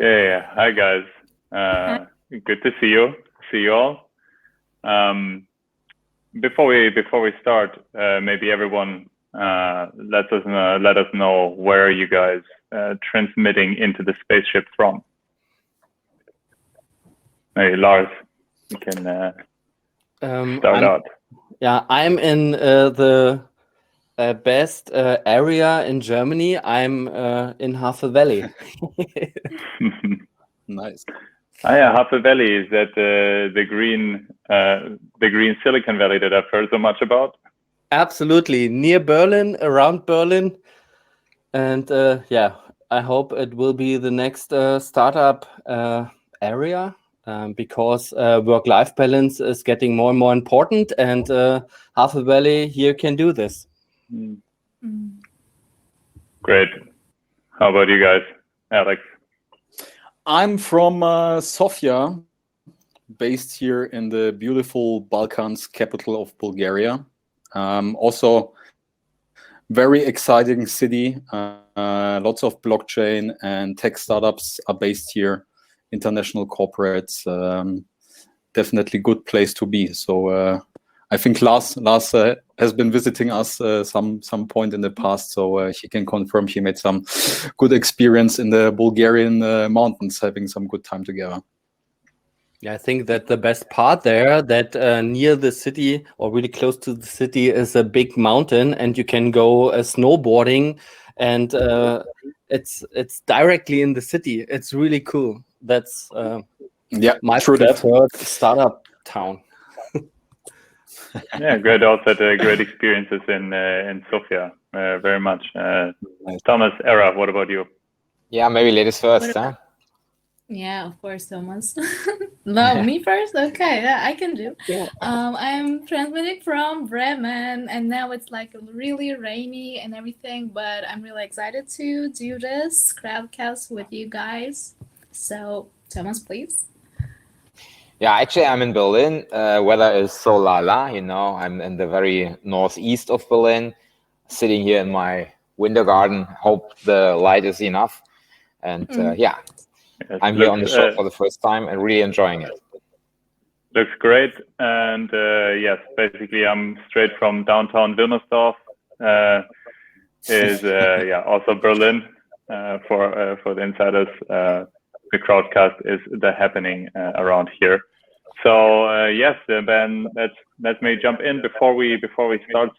Yeah. Hi guys. Good to see you. See you all. Before we start, maybe everyone let us know where are you guys transmitting into the spaceship from. Hey Lars, you can start out. Yeah, I'm in the best area in Germany. I'm in Havel Valley. Nice. Ah, yeah, Havel Valley, is that the green Silicon Valley that I've heard so much about? Absolutely, near Berlin, around Berlin, and yeah, I hope it will be the next startup area because work-life balance is getting more and more important, and Havel Valley here can do this. Great. How about you guys, Alex? I'm from Sofia, based here in the beautiful Balkans capital of Bulgaria. Also, very exciting city. Lots of blockchain and tech startups are based here. International corporates. Definitely good place to be. So I think Lars has been visiting us some point in the past, so he can confirm he made some good experience in the Bulgarian mountains, having some good time together. Yeah, I think that the best part there, that near the city or really close to the city, is a big mountain, and you can go snowboarding, and it's directly in the city. It's really cool. That's my preferred startup town. Yeah, great. Also had great experiences in Sofia, very much. Thomas, Era, what about you? Yeah, maybe ladies first, huh? Yeah, of course, Thomas. No, me first? Okay, yeah, I can do. Yeah. I'm transmitting from Bremen, and now it's like really rainy and everything, but I'm really excited to do this crowdcast with you guys. So, Thomas, please. Yeah, actually, I'm in Berlin. Weather is so la-la, you know. I'm in the very northeast of Berlin, sitting here in my window garden. Hope the light is enough. And yeah, yes, I'm here on the show for the first time and really enjoying it. Looks great. And yes, basically, I'm straight from downtown Wilmersdorf. Yeah, also Berlin for the insiders. The crowdcast is happening around here. So yes, Ben, let's maybe jump in before we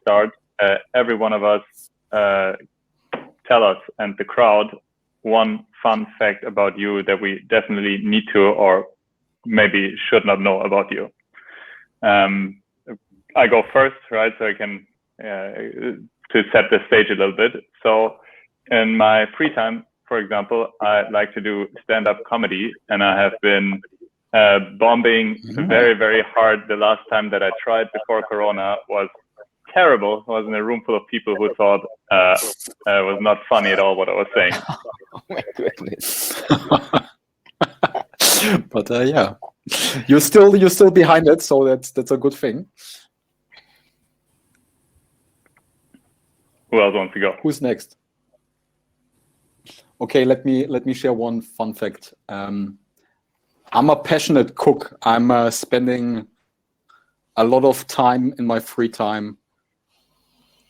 start. Every one of us tell us and the crowd one fun fact about you that we definitely need to or maybe should not know about you. I go first, right? So I can to set the stage a little bit. So in my free time, for example, I like to do stand-up comedy, and I have been bombing very, very hard. The last time that I tried before Corona was terrible. I was in a room full of people who thought it was not funny at all what I was saying. Oh my goodness. But yeah, you're still behind it, so that's a good thing. Who else wants to go? Who's next? Okay, let me share one fun fact. I'm a passionate cook. I'm spending a lot of time in my free time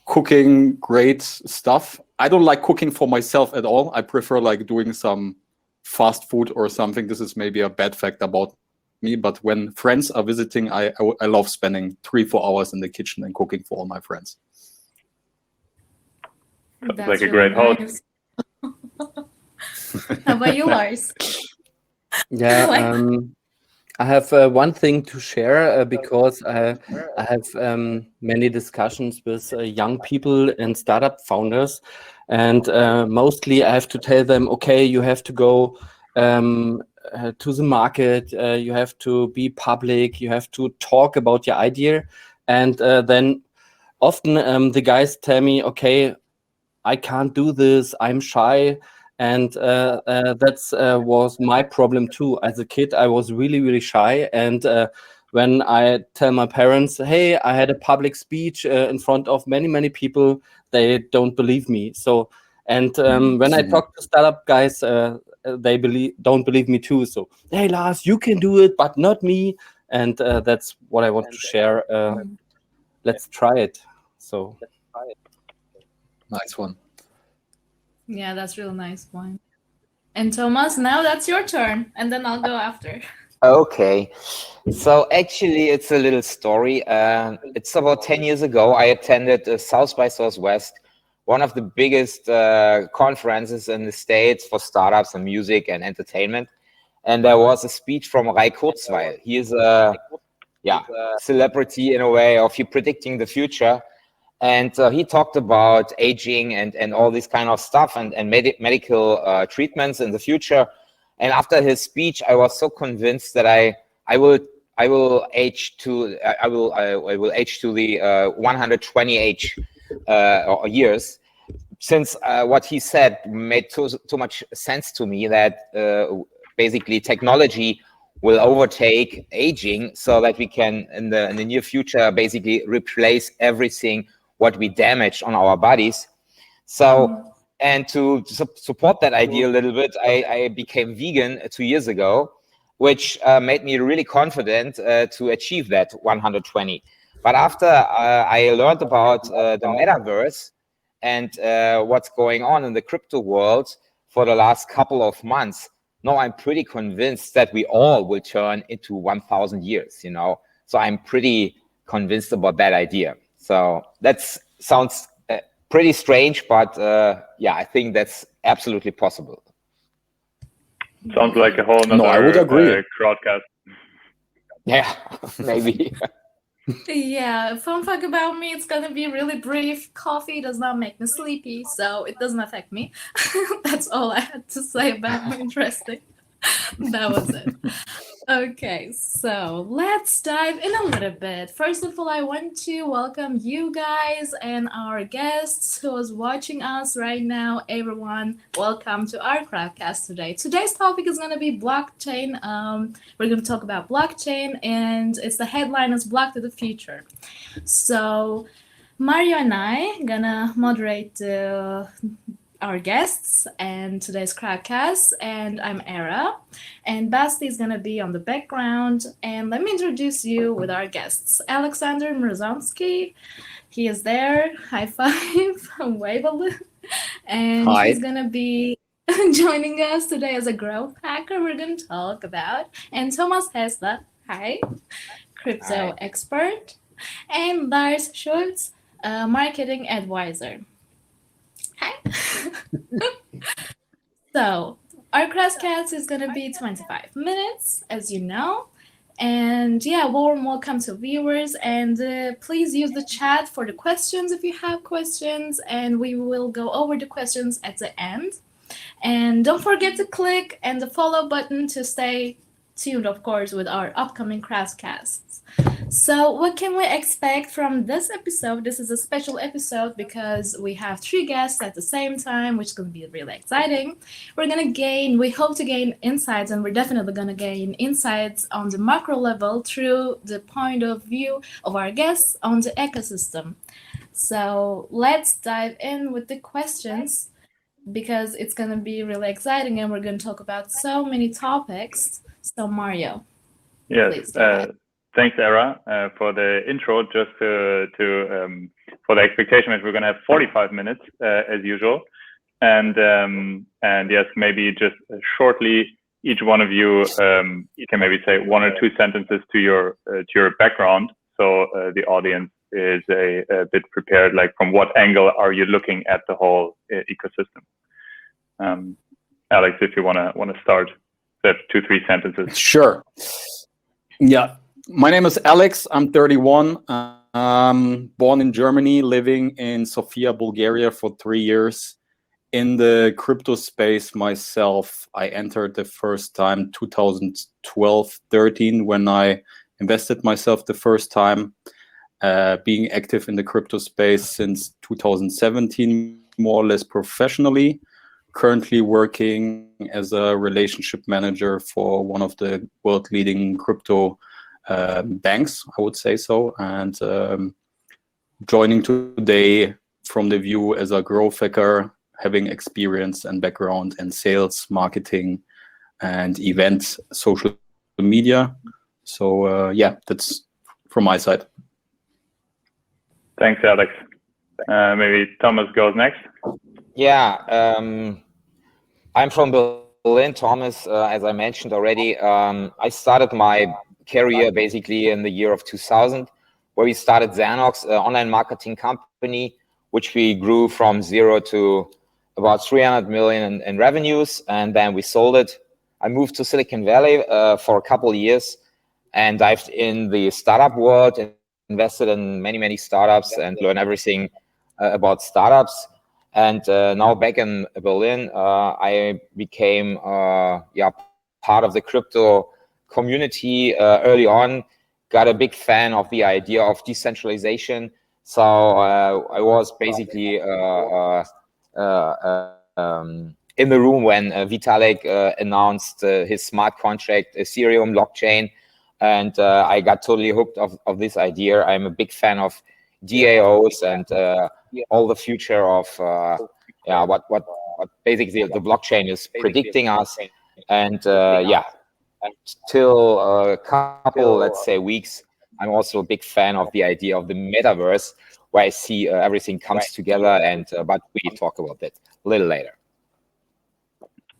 cooking great stuff. I don't like cooking for myself at all. I prefer like doing some fast food or something. This is maybe a bad fact about me, but when friends are visiting, I love spending 3-4 hours in the kitchen and cooking for all my friends. Sounds like a great host. How about you, Lars? Yeah, I have one thing to share because I have many discussions with young people and startup founders, and mostly I have to tell them, okay, you have to go to the market, you have to be public, you have to talk about your idea, and then often the guys tell me, okay, I can't do this, I'm shy. And that's was my problem too. As a kid, I was really, really shy. And when I tell my parents, hey, I had a public speech in front of many, many people, they don't believe me. So, and when I talk to startup guys, they don't believe me too. So, hey, Lars, you can do it, but not me. And that's what I want to share. Let's try it. So, Nice one. Yeah, that's real nice one. And Thomas, now that's your turn, and then I'll go after. Okay, so actually it's a little story. It's about 10 years ago. I attended South by Southwest, one of the biggest conferences in the States for startups and music and entertainment. And there was a speech from Ray Kurzweil. He is a celebrity in a way of predicting the future. And he talked about aging and all this kind of stuff and medical treatments in the future. And after his speech, I was so convinced that I will age to the 120 age years, since what he said made too much sense to me, that basically technology will overtake aging, so that we can in the near future basically replace everything what we damage on our bodies. So. And to support that idea a little bit, I became vegan 2 years ago, which made me really confident to achieve that 120. But after I learned about the Metaverse and what's going on in the crypto world for the last couple of months, now I'm pretty convinced that we all will turn into 1,000 years, you know. So I'm pretty convinced about that idea. So that sounds pretty strange, but I think that's absolutely possible. Sounds like a whole No, I would agree. Crowdcast. Yeah, maybe. Yeah, fun fact about me, it's gonna be really brief. Coffee does not make me sleepy, so it doesn't affect me. That's all I had to say about my interesting. That was it. Okay, so let's dive in a little bit. First of all, I want to welcome you guys and our guests who is watching us right now. Everyone, welcome to our Crowdcast today. Today's topic is going to be blockchain. We're going to talk about blockchain, and it's the headline is Block to the Future. So Mario and I gonna moderate our guests and today's Crowdcast, and I'm Era, and Basti is gonna be on the background. And let me introduce you with our guests. Alexander Mrozinski, he is there. High five, wave a little. And Hi. He's gonna be joining us today as a growth hacker. We're gonna talk about, and Thomas Hessler, hi, crypto expert, and Lars Schulze, marketing advisor. Hi. So our Crowdcast is going to be 25 minutes, as you know. And warm welcome to viewers. And please use the chat for the questions if you have questions. And we will go over the questions at the end. And don't forget to click and the follow button to stay tuned, of course, with our upcoming Crowdcasts. So what can we expect from this episode? This is a special episode because we have 3 guests at the same time, which is going to be really exciting. We hope to gain insights, and we're definitely going to gain insights on the macro level through the point of view of our guests on the ecosystem. So let's dive in with the questions, because it's going to be really exciting, and we're going to talk about so many topics. So Mario. Yes. Thanks, Era, for the intro. Just for the expectation that we're going to have 45 minutes as usual, and yes, maybe just shortly, each one of you can maybe say 1 or 2 sentences to your background, so the audience is a bit prepared. Like, from what angle are you looking at the whole ecosystem? Alex, if you want to start, that 2-3 sentences. Sure. Yeah. My name is Alex. I'm 31. Born in Germany, living in Sofia, Bulgaria for 3 years. In the crypto space myself, I entered the first time 2012-13 when I invested myself the first time. Being active in the crypto space since 2017, more or less professionally. Currently working as a relationship manager for one of the world leading crypto banks, I would say so, and joining today from the view as a growth hacker, having experience and background in sales, marketing, and events, social media. So yeah, that's from my side. Thanks, Alex. Maybe Thomas goes next. Yeah, I'm from Berlin, Thomas. As I mentioned already, I started my career basically in the year of 2000, where we started Xanox, an online marketing company, which we grew from 0 to about 300 million in revenues, and then we sold it. I moved to Silicon Valley for a couple of years, and dived in the startup world, invested in many startups, and learned everything about startups. And now back in Berlin, I became part of the crypto community early on. Got a big fan of the idea of decentralization. So I was basically in the room when Vitalik announced his smart contract Ethereum blockchain, and I got totally hooked of this idea. I'm a big fan of DAOs and all the future of what basically the blockchain is predicting us. And till a couple, let's say, weeks, I'm also a big fan of the idea of the Metaverse, where I see everything comes together. And but we talk about that a little later.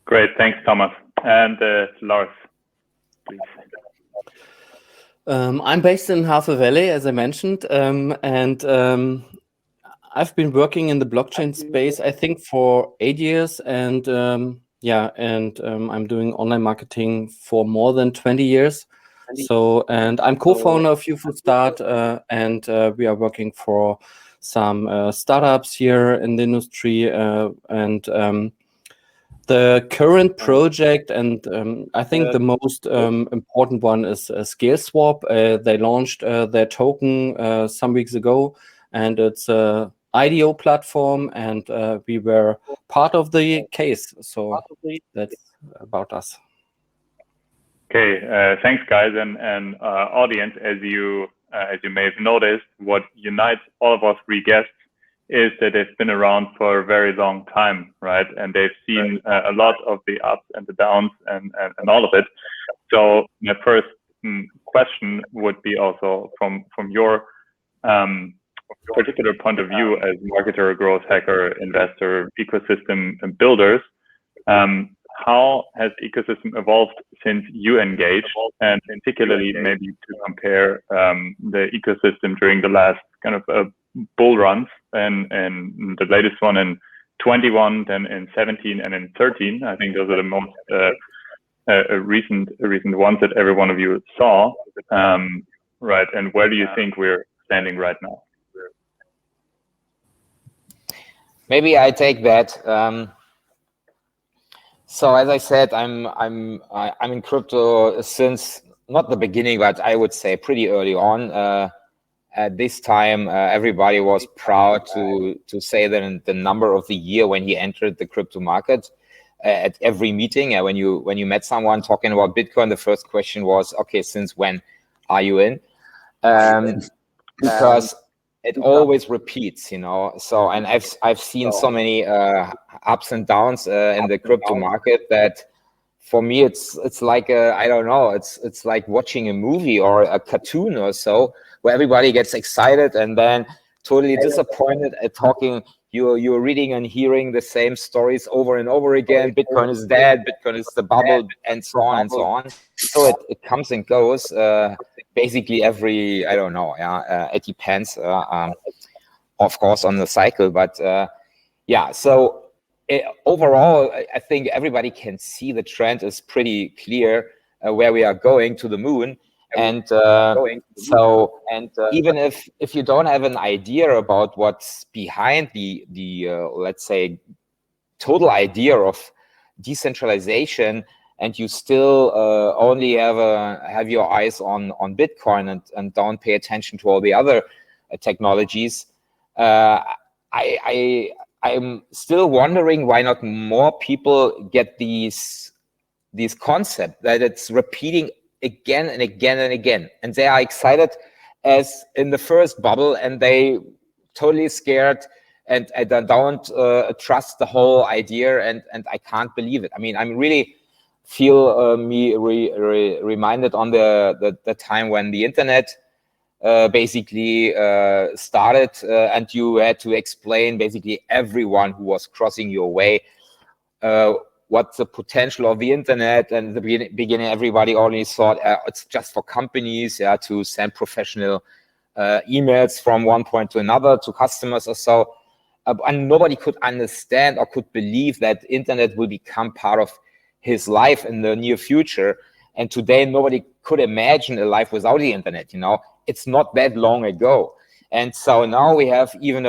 Great, thanks, Thomas. And Lars, please. I'm based in Havel Valley, as I mentioned, and I've been working in the blockchain space, I think, for 8 years, and I'm doing online marketing for more than 20 years. So, and I'm co-founder of UFOstart, and we are working for some startups here in the industry, and the current project, and I think the most important one is ScaleSwap. They launched their token some weeks ago, and it's a IDO platform, and we were part of the case. So that's about us. Okay, thanks, guys, and audience. As you may have noticed, what unites all of us three guests is that they've been around for a very long time, right? And they've seen a lot of the ups and the downs and all of it. So my first question would be also from your particular point of view as marketer, growth hacker, investor, ecosystem builders. How has the ecosystem evolved since you engaged, and particularly maybe to compare the ecosystem during the last kind of bull runs, and the latest one in 21, then in 17 and in 13. I think those are the most recent ones that every one of you saw, right? And where do you think we're standing right now? Maybe I take that. So as I said, I'm in crypto since not the beginning, but I would say pretty early on. At this time, everybody was proud to say that in the number of the year when he entered the crypto market. At every meeting, when you met someone talking about Bitcoin, the first question was, "Okay, since when are you in?" Because it always repeats, you know. So, and I've seen so many ups and downs in the crypto market that for me it's like I don't know, it's like watching a movie or a cartoon or so, where everybody gets excited and then totally disappointed at talking. You're reading and hearing the same stories over and over again. Bitcoin is dead. Bitcoin is the bubble, and so on and so on. So it comes and goes. Basically every, I don't know. It depends, of course, on the cycle. But so overall, I think everybody can see the trend is pretty clear where we are going, to the moon. And even if you don't have an idea about what's behind the let's say total idea of decentralization, and you still only have your eyes on Bitcoin and don't pay attention to all the other technologies, I'm still wondering why not more people get these concepts, that it's repeating again and again and again, and they are excited as in the first bubble, and they totally scared and I don't trust the whole idea, and I can't believe it. I mean, I'm really feel reminded on the time when the internet basically started, and you had to explain basically everyone who was crossing your way what's the potential of the internet. And at the beginning, everybody only thought it's just for companies to send professional emails from one point to another to customers or so. And nobody could understand or could believe that internet will become part of his life in the near future. And today, nobody could imagine a life without the internet. You know, it's not that long ago. And so now we have even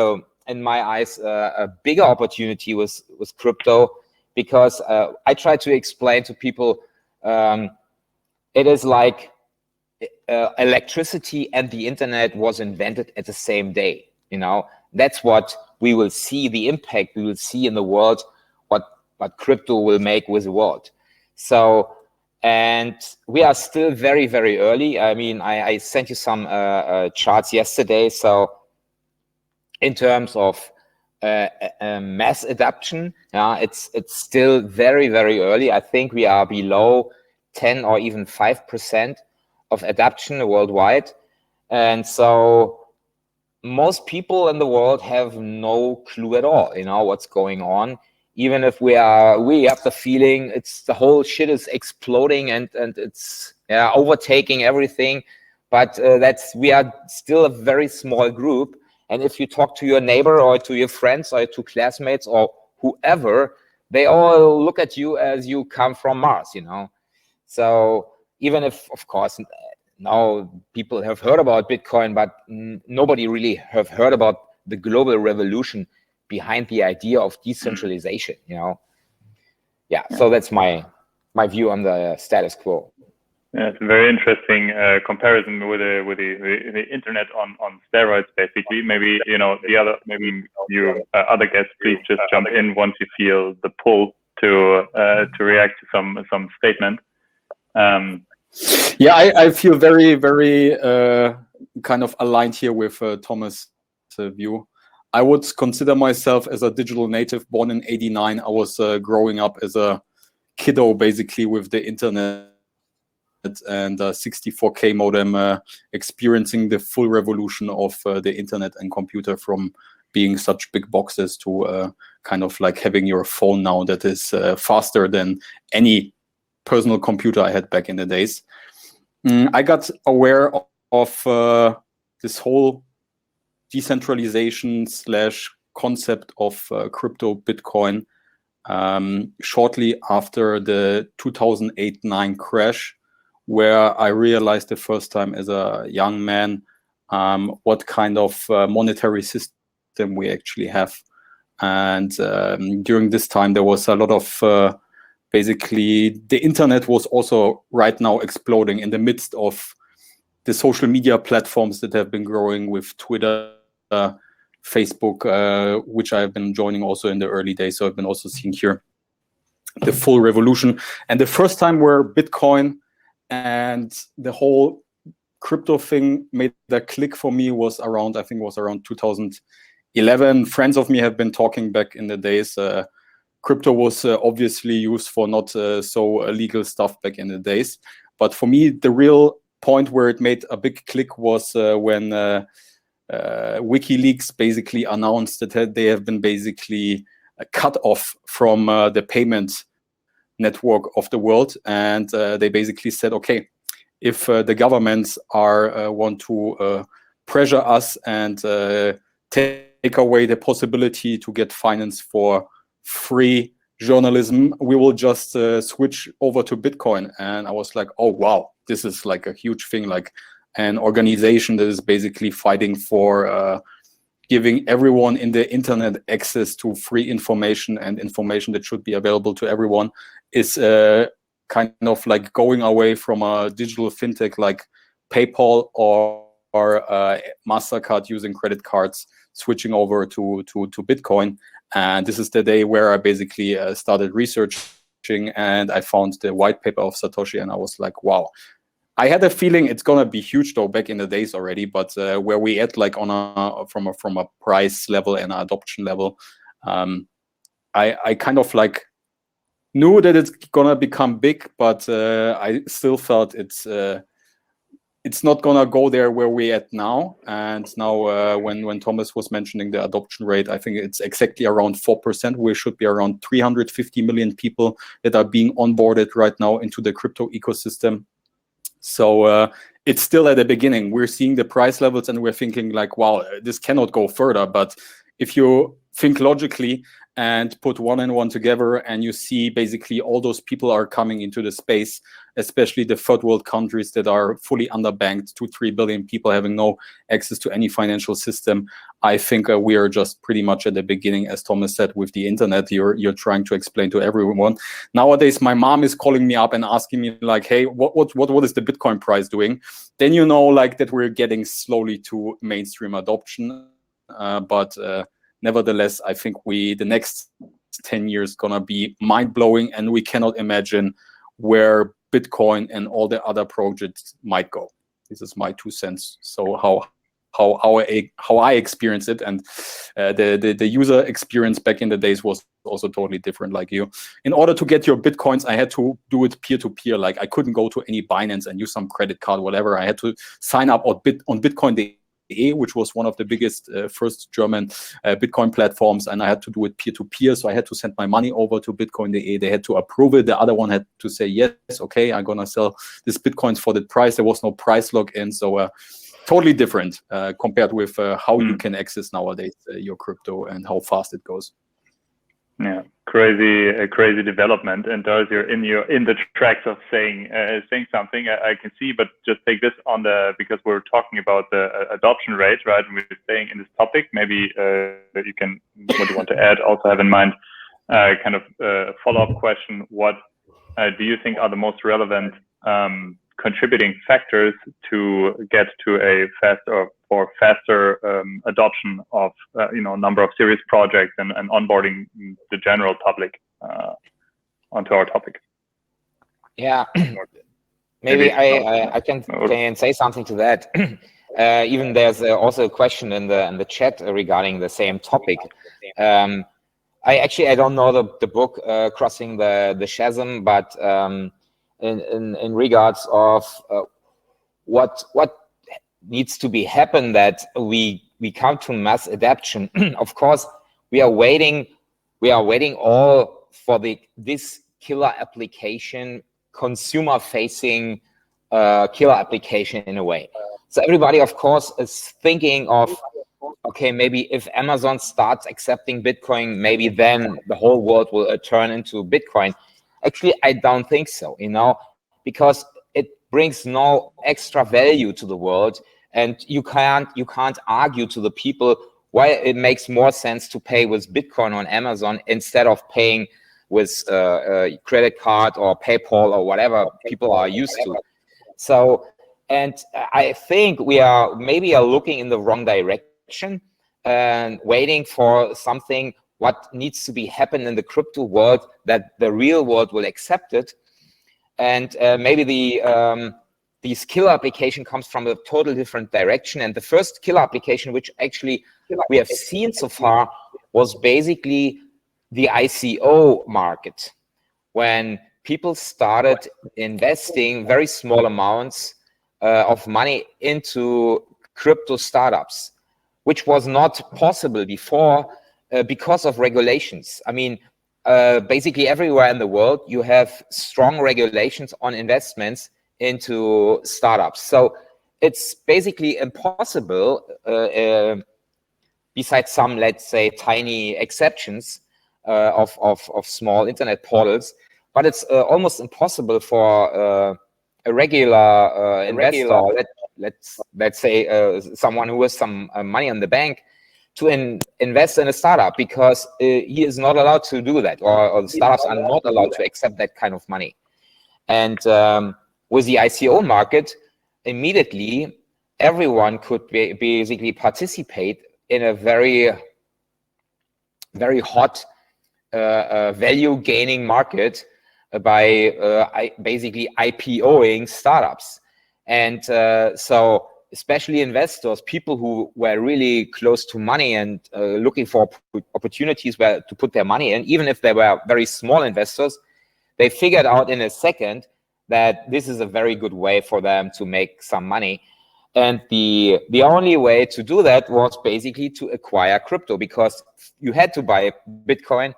in my eyes, a bigger opportunity with crypto, because I try to explain to people, it is like electricity and the internet was invented at the same day. You know, that's what we will see, the impact we will see in the world, what crypto will make with the world. So, and we are still very, very early. I mean, I sent you some charts yesterday. So in terms of mass adoption, it's still very, very early. I think we are below 10 or even 5% of adoption worldwide. And so most people in the world have no clue at all, you know, what's going on. Even if we have the feeling the whole shit is exploding and it's overtaking everything, but we are still a very small group. And if you talk to your neighbor or to your friends or to classmates or whoever, they all look at you as you come from Mars, you know. So even if, of course, now people have heard about Bitcoin, but nobody really have heard about the global revolution behind the idea of decentralization, you know. So that's my view on the status quo. Yeah, it's a very interesting comparison with the internet on steroids, basically. Maybe you other guests, please just jump in once you feel the pull to react to some statement. I feel very, very kind of aligned here with Thomas' view. I would consider myself as a digital native, born in '89. I was growing up as a kiddo, basically, with the internet and 64K modem, experiencing the full revolution of the internet and computer, from being such big boxes to kind of like having your phone now that is faster than any personal computer I had back in the days. I got aware of this whole decentralization / concept of crypto Bitcoin shortly after the 2008-9 crash, where I realized the first time as a young man what kind of monetary system we actually have. And during this time, there was a lot of basically, the internet was also right now exploding in the midst of the social media platforms that have been growing with Twitter, Facebook, which I've been joining also in the early days. So I've been also seeing here the full revolution. And the first time where Bitcoin and the whole crypto thing made that click for me was around 2011. Friends of me have been talking back in the days. Crypto was obviously used for not so illegal stuff back in the days. But for me, the real point where it made a big click was when WikiLeaks basically announced that they have been basically cut off from the payment network of the world. And they basically said, okay, if the governments want to pressure us and take away the possibility to get finance for free journalism, we will just switch over to Bitcoin. And I was like, oh, wow, this is like a huge thing, like an organization that is basically fighting for giving everyone in the internet access to free information and information that should be available to everyone, is kind of like going away from a digital fintech like PayPal or MasterCard using credit cards, switching over to Bitcoin. And this is the day where I basically started researching, and I found the white paper of Satoshi, and I was like, wow, I had a feeling it's gonna be huge though back in the days already, but where we at like on from a price level and adoption level, I kind of like knew that it's gonna become big, but I still felt it's not gonna go there where we're at now. And now when Thomas was mentioning the adoption rate, I think it's exactly around 4%. We should be around 350 million people that are being onboarded right now into the crypto ecosystem. So it's still at the beginning. We're seeing the price levels and we're thinking like, wow, this cannot go further. But if you think logically and put one and one together, and you see basically all those people are coming into the space, especially the third world countries that are fully underbanked, 2-3 billion people having no access to any financial system. I think we are just pretty much at the beginning, as Thomas said, with the internet. You're trying to explain to everyone. Nowadays, my mom is calling me up and asking me like, hey, what is the Bitcoin price doing? Then you know like that we're getting slowly to mainstream adoption. But nevertheless, I think the next 10 years gonna be mind-blowing, and we cannot imagine where Bitcoin and all the other projects might go. This is my 2 cents. So how I experience it, and the user experience back in the days was also totally different. Like you, in order to get your Bitcoins, I had to do it peer-to-peer. Like I couldn't go to any Binance and use some credit card, whatever. I had to sign up on Bitcoin.de, which was one of the biggest first German Bitcoin platforms, and I had to do it peer-to-peer. So I had to send my money over to Bitcoin.de. They had to approve it. The other one had to say, yes, okay, I'm gonna sell this Bitcoins for the price. There was no price lock-in. So totally different compared with how you can access nowadays your crypto and how fast it goes. Yeah, crazy development. And those you're in the tracks of saying something I can see, but just take this on because we're talking about the adoption rate, right? And we're staying in this topic. Maybe you can, what you want to add, also have in mind kind of a follow-up question. What do you think are the most relevant contributing factors to get to a faster adoption of number of serious projects and onboarding the general public onto our topic? Yeah, maybe I can say something to that. Even there's also a question in the chat regarding the same topic. I don't know the book Crossing the Chasm, but in regards of what needs to be happen that we come to mass adoption. Of course, we are waiting all for this killer application, consumer facing killer application in a way. So everybody, of course, is thinking of, okay, maybe if Amazon starts accepting Bitcoin, maybe then the whole world will turn into Bitcoin. Actually, I don't think so, because it brings no extra value to the world, and you can't argue to the people why it makes more sense to pay with Bitcoin on Amazon instead of paying with a credit card or PayPal or whatever people are used to. So, and I think we are maybe looking in the wrong direction and waiting for something what needs to be happen in the crypto world that the real world will accept it. And maybe this killer application comes from a totally different direction. And the first killer application, which actually we have seen so far, was basically the ICO market, when people started investing very small amounts of money into crypto startups, which was not possible before because of regulations. I mean, basically everywhere in the world, you have strong regulations on investments into startups. So it's basically impossible, besides some, let's say, tiny exceptions of small internet portals, but it's almost impossible for a regular investor, let's say someone who has some money in the bank, to invest in a startup, because he is not allowed to do that, or the startups are not allowed to accept that kind of money. And with the ICO market, immediately everyone could basically participate in a very, very hot value gaining market by basically IPOing startups. And so especially investors, people who were really close to money and looking for opportunities where to put their money in, even if they were very small investors, they figured out in a second that this is a very good way for them to make some money. And the only way to do that was basically to acquire crypto, because you had to buy Bitcoin,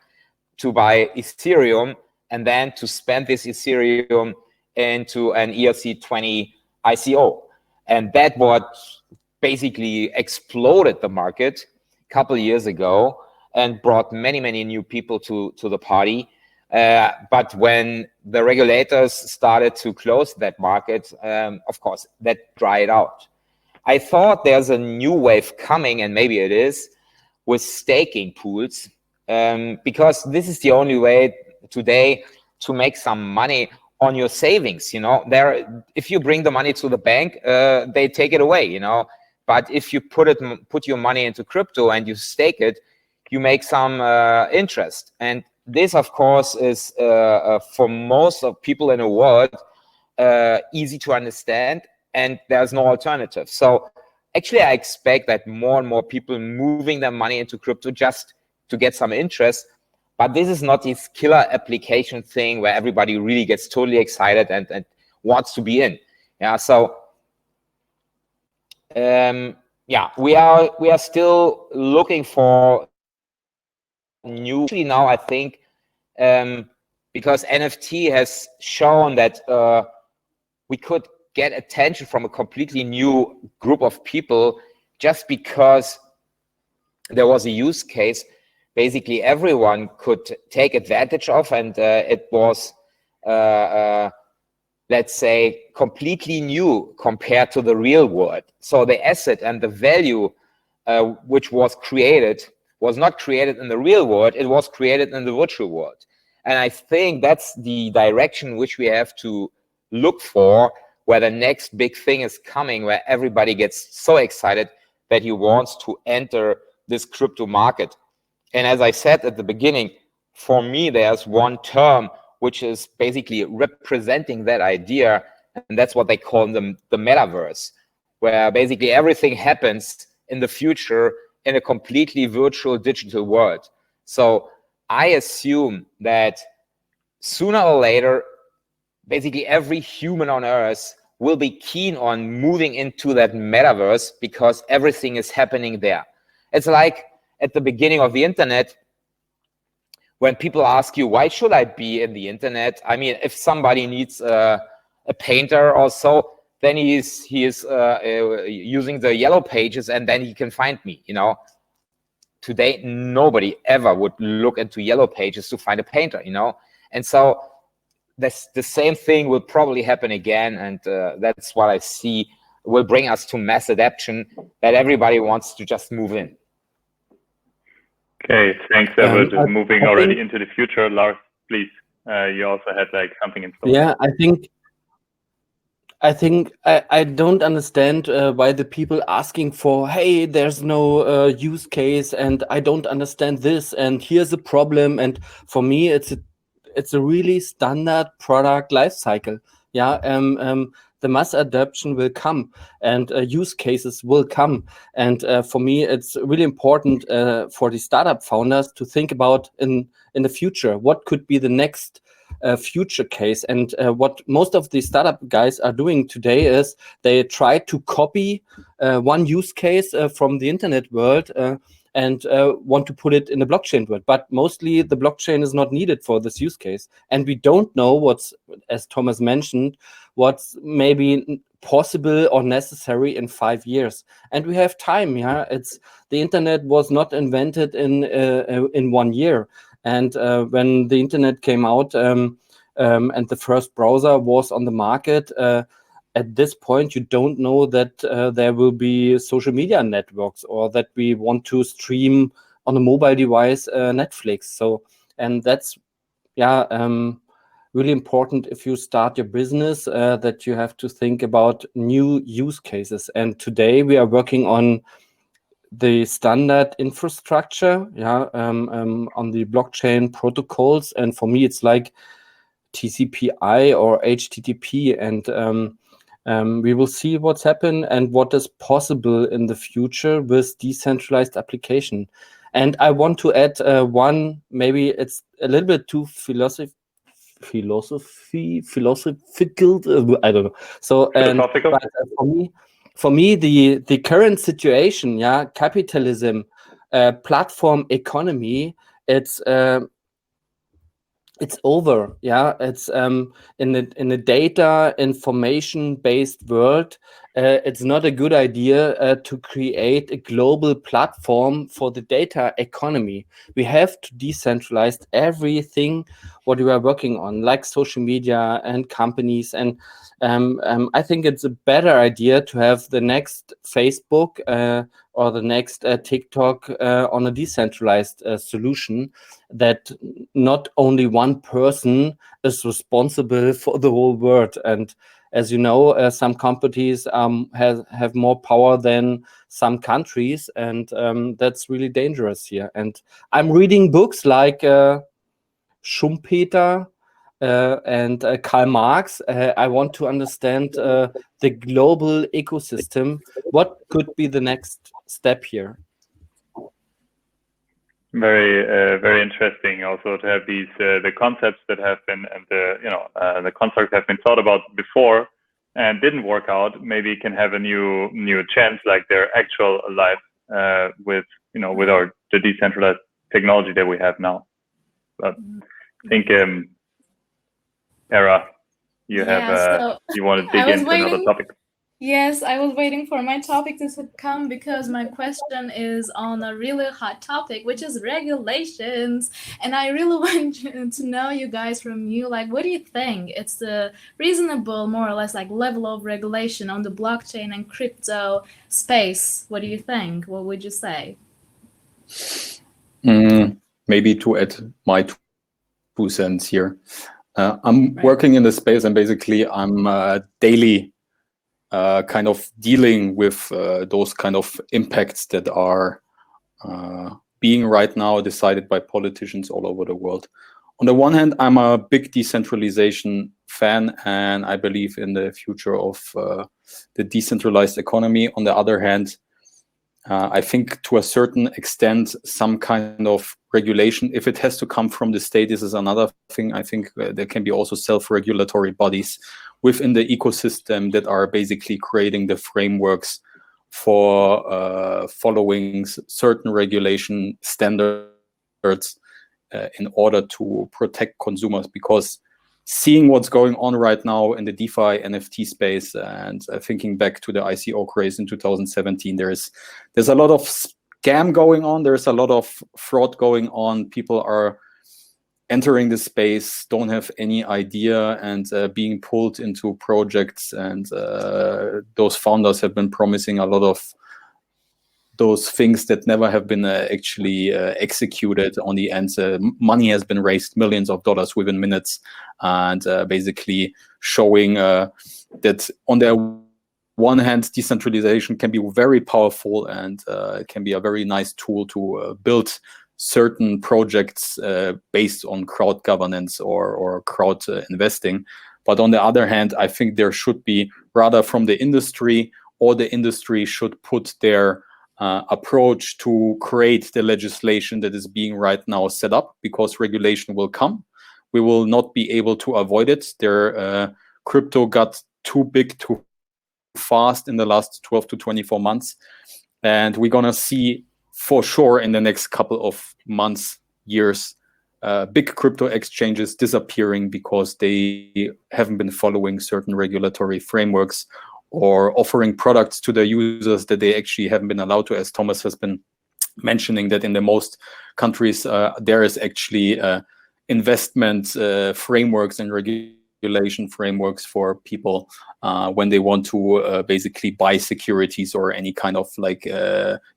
to buy Ethereum, and then to spend this Ethereum into an ERC-20 ICO. And that what basically exploded the market a couple of years ago and brought many, many new people to the party. But when the regulators started to close that market, of course, that dried out. I thought there's a new wave coming, and maybe it is, with staking pools, because this is the only way today to make some money on your savings. If you bring the money to the bank, they take it away. But if you put your money into crypto and you stake it, you make some interest. And this, of course, is for most of people in the world easy to understand, and there's no alternative. So actually, I expect that more and more people moving their money into crypto just to get some interest. But this is not this killer application thing where everybody really gets totally excited and wants to be in. Yeah. So we are still looking for new. Actually, now I think because NFT has shown that we could get attention from a completely new group of people just because there was a use case basically everyone could take advantage of, and it was, let's say, completely new compared to the real world. So the asset and the value which was created was not created in the real world, it was created in the virtual world. And I think that's the direction which we have to look for, where the next big thing is coming, where everybody gets so excited that he wants to enter this crypto market. And as I said at the beginning, for me, there's one term which is basically representing that idea, and that's what they call the Metaverse, where basically everything happens in the future in a completely virtual digital world. So I assume that sooner or later, basically every human on Earth will be keen on moving into that Metaverse because everything is happening there. It's like at the beginning of the internet, when people ask you, why should I be in the internet? I mean, if somebody needs a painter or so, then he is using the yellow pages, and then he can find me. Today, nobody ever would look into yellow pages to find a painter. And so the same thing will probably happen again, and that's what I see will bring us to mass adoption, that everybody wants to just move in. Okay, thanks. We're just moving already into the future. Lars, please. You also had something in store. Yeah, I think I don't understand why the people asking for, hey, there's no use case, and I don't understand this, and here's a problem. And for me, it's a really standard product life cycle. Yeah, the mass adoption will come, and use cases will come. And for me, it's really important for the startup founders to think about in the future, what could be the next future case. And what most of the startup guys are doing today is they try to copy one use case from the internet world and want to put it in the blockchain world. But mostly the blockchain is not needed for this use case. And we don't know what's, as Thomas mentioned, what's maybe possible or necessary in 5 years. And we have time. Yeah, the internet was not invented in 1 year. And when the internet came out and the first browser was on the market, at this point, you don't know that there will be social media networks or that we want to stream on a mobile device Netflix. So, and that's, really important if you start your business, that you have to think about new use cases. And today we are working on the standard infrastructure, on the blockchain protocols. And for me, it's like TCP/IP or HTTP. And We will see what's happened and what is possible in the future with decentralized application. And I want to add one, maybe it's a little bit too philosophical. I don't know. So, Philosophical? but for me, the current situation, capitalism, platform economy, it's over. It's in a data information based world. It's not a good idea to create a global platform for the data economy. We have to decentralize everything what we are working on, like social media and companies. And I think it's a better idea to have the next Facebook or the next TikTok on a decentralized solution, that not only one person is responsible for the whole world. And as you know, some companies have more power than some countries, and that's really dangerous here. And I'm reading books like Schumpeter and Karl Marx. I want to understand the global ecosystem. What could be the next step here? Very interesting also to have these the concepts that have been, and the constructs have been thought about before and didn't work out, maybe can have a new chance, like their actual life with the decentralized technology that we have now. But I think Era, you want to dig into another topic? Yes, I was waiting for my topic to come, because my question is on a really hot topic, which is regulations. And I really want to know, you guys, from you, like, what do you think? It's the reasonable, more or less, like, level of regulation on the blockchain and crypto space. What do you think? What would you say? Maybe to add my 2 cents here. I'm working in the space, and basically I'm daily kind of dealing with those kind of impacts that are being right now decided by politicians all over the world. On the one hand, I'm a big decentralization fan, and I believe in the future of the decentralized economy. On the other hand, I think to a certain extent, some kind of regulation, if it has to come from the state, this is another thing. I think there can be also self-regulatory bodies within the ecosystem that are basically creating the frameworks for following certain regulation standards in order to protect consumers. Because seeing what's going on right now in the DeFi NFT space, and thinking back to the ICO craze in 2017, there's a lot of scam going on. There's a lot of fraud going on. People are entering the space, don't have any idea, and being pulled into projects. And those founders have been promising a lot of those things that never have been actually executed on the end. Money has been raised, millions of dollars within minutes, and basically showing that on their one hand, decentralization can be very powerful, and it can be a very nice tool to build certain projects based on crowd governance or crowd investing. But on the other hand, I think there should be rather from the industry, or the industry should put their approach to create the legislation that is being right now set up, because regulation will come. We will not be able to avoid it. Crypto got too big too fast in the last 12 to 24 months. And we're going to see for sure in the next couple of months, years, big crypto exchanges disappearing because they haven't been following certain regulatory frameworks, or offering products to the users that they actually haven't been allowed to. As Thomas has been mentioning, that in the most countries, there is actually investment frameworks and regulation frameworks for people when they want to basically buy securities or any kind of like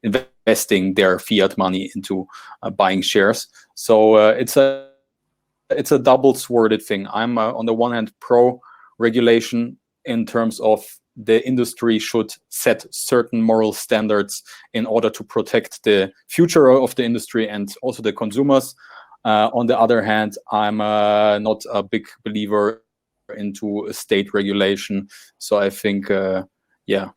investing their fiat money into buying shares. So it's a double-sworded thing. I'm on the one hand pro regulation in terms of the industry should set certain moral standards in order to protect the future of the industry and also the consumers. On the other hand, I'm not a big believer into state regulation. So I think,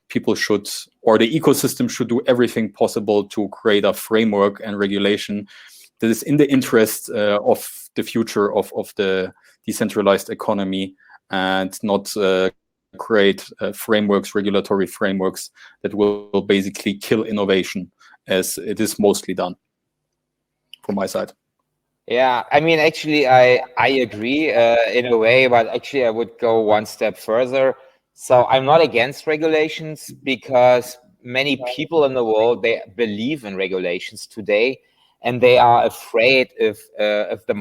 people should, or the ecosystem should do everything possible to create a framework and regulation that is in the interest of the future of the decentralized economy, and not create frameworks, regulatory frameworks that will basically kill innovation, as it is mostly done from my side. Yeah, I mean, actually, I agree in a way, but actually I would go one step further. So I'm not against regulations, because many people in the world, they believe in regulations today, and they are afraid if the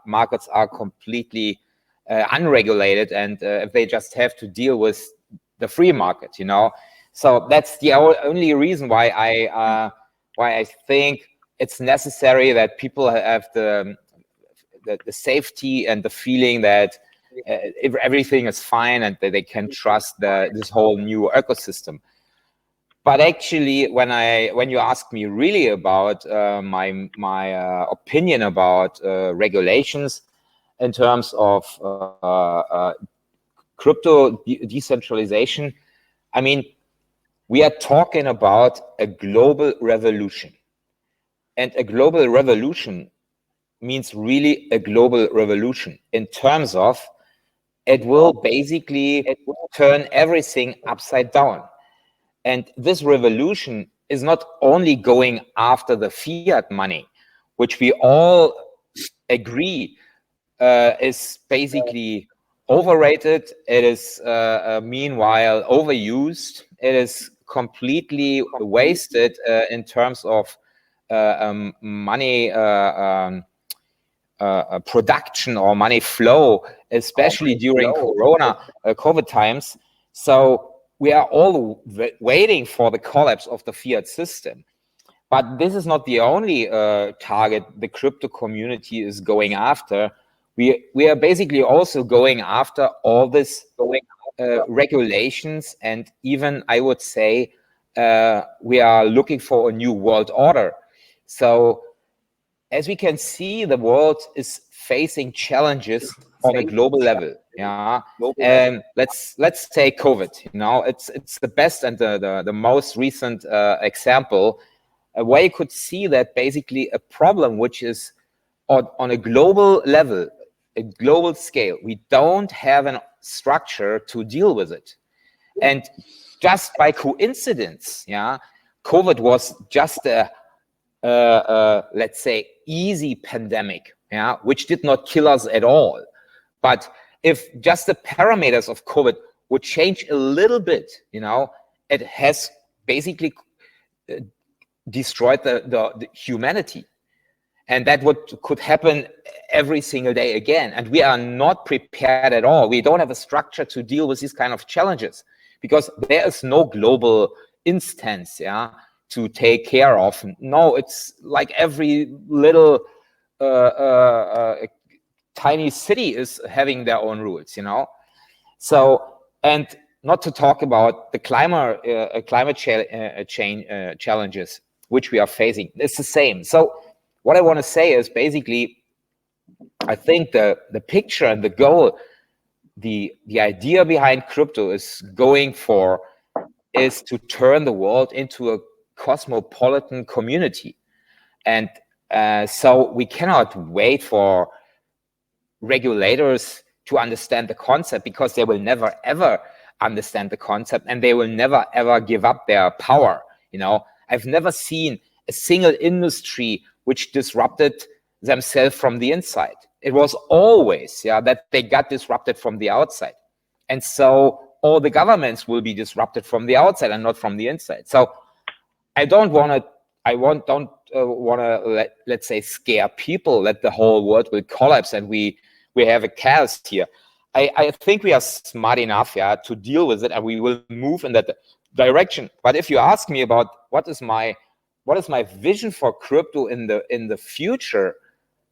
markets are completely unregulated, and if they just have to deal with the free market, So that's the only reason why I think it's necessary that people have the safety and the feeling that everything is fine and that they can trust this whole new ecosystem. But actually, when you ask me really about my opinion about regulations in terms of crypto decentralization, I mean, we are talking about a global revolution. And a global revolution means really a global revolution in terms of it will basically turn everything upside down. And this revolution is not only going after the fiat money, which we all agree is basically overrated. It is meanwhile overused. It is completely wasted in terms of money production or money flow, especially during COVID times. So we are all waiting for the collapse of the fiat system. But this is not the only target the crypto community is going after. We are basically also going after all this regulations, and even I would say we are looking for a new world order. So as we can see, the world is facing challenges on a global level. Yeah, and let's take COVID. It's the best and the most recent example where you could see that basically a problem which is on a global level, a global scale. We don't have a structure to deal with it, and just by coincidence, COVID was just a let's say easy pandemic, which did not kill us at all. But if just the parameters of COVID would change a little bit, it has basically destroyed the humanity. And that could happen every single day again. And we are not prepared at all. We don't have a structure to deal with these kind of challenges, because there is no global instance, to take care of. No, it's like every little tiny city is having their own rules, So, and not to talk about the climate change challenges which we are facing. It's the same. So what I want to say is basically, I think the picture and the goal, the idea behind crypto is to turn the world into a cosmopolitan community. And so we cannot wait for regulators to understand the concept, because they will never ever understand the concept, and they will never ever give up their power. I've never seen a single industry which disrupted themselves from the inside. It was always that they got disrupted from the outside. And so all the governments will be disrupted from the outside and not from the inside. So I don't want to let's say scare people that the whole world will collapse and we have a chaos here. I think we are smart enough to deal with it, and we will move in that direction. But if you ask me about what is my vision for crypto in the future,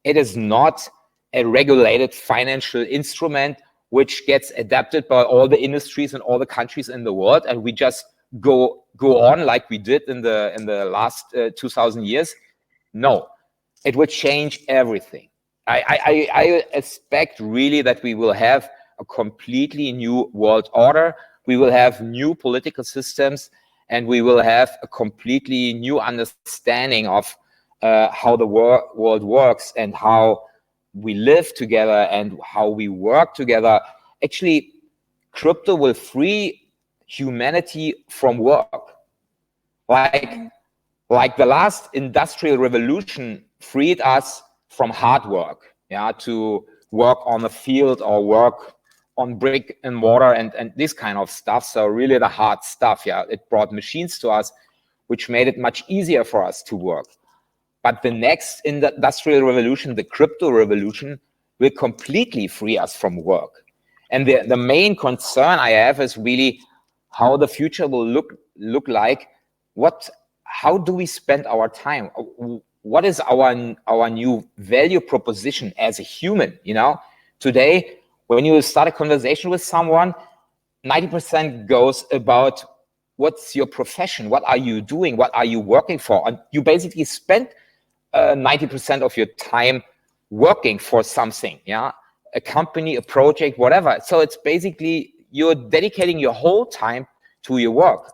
it is not a regulated financial instrument which gets adapted by all the industries and all the countries in the world, and we just go on like we did in the last 2,000 years. No, it would change everything. I expect really that we will have a a completely new world order. We will have new political systems, and we will have a completely new understanding of how the world works and how we live together and how we work together. Actually, crypto will free humanity from work. Like the last industrial revolution freed us from hard work, to work on the field or work on brick and mortar and this kind of stuff. So really the hard stuff, it brought machines to us, which made it much easier for us to work. But the next industrial revolution, the crypto revolution, will completely free us from work. And the main concern I have is really how the future will look like. How do we spend our time? What is our new value proposition as a human? Today, when you start a conversation with someone, 90% goes about what's your profession, what are you doing, what are you working for, and you basically spend 90% of your time working for something, a company, a project, whatever. So it's basically you're dedicating your whole time to your work.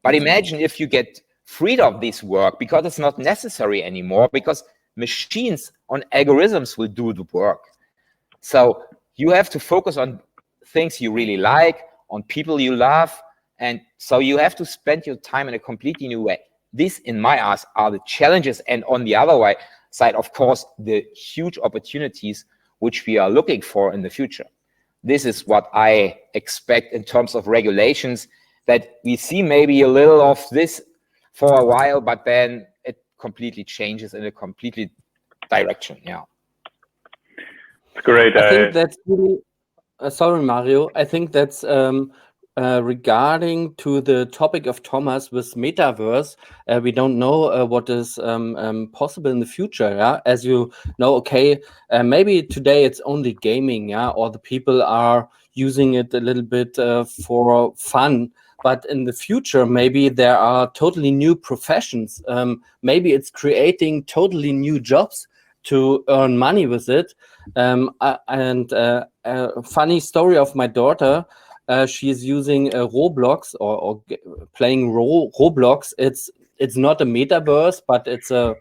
But imagine if you get freed of this work because it's not necessary anymore, because machines on algorithms will do the work. So you have to focus on things you really like, on people you love, and so you have to spend your time in a completely new way. This, in my eyes, are the challenges, and on the other side, of course, the huge opportunities which we are looking for in the future. This is what I expect in terms of regulations, that we see maybe a little of this for a while, but then it completely changes in a completely direction. Great. I think that's really, sorry, Mario. I think that's regarding to the topic of Thomas with Metaverse. We don't know what is possible in the future. As you know, maybe today it's only gaming, or the people are using it a little bit for fun. But in the future, maybe there are totally new professions. Maybe it's creating totally new jobs to earn money with it. And a funny story of my daughter, she is using Roblox or playing Roblox. It's not a metaverse, but it's a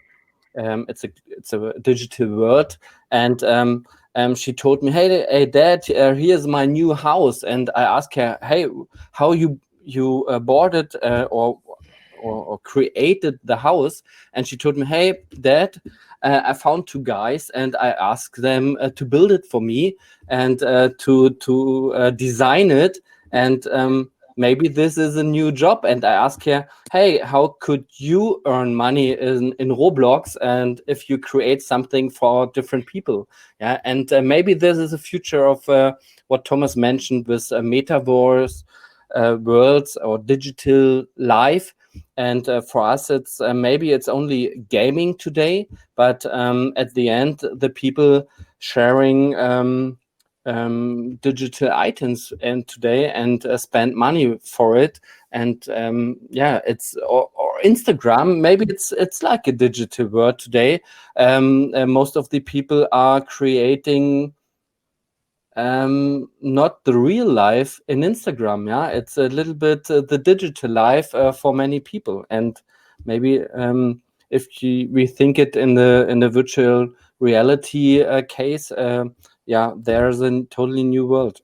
digital world. And she told me, hey Dad, here's my new house. And I asked her, hey, how you bought it or created the house? And she told me, hey Dad, I found two guys and I asked them to build it for me and to design it. And maybe this is a new job. And I asked her, hey, how could you earn money in Roblox and if you create something for different people? And maybe this is a future of what Thomas mentioned with Metaverse worlds or digital life. And for us, it's maybe it's only gaming today, but at the end, the people sharing digital items and today and spend money for it. And it's or Instagram. Maybe it's like a digital world today. Most of the people are creating not the real life in Instagram. It's a little bit the digital life for many people. And maybe if we think it in the virtual reality case, there's a totally new world.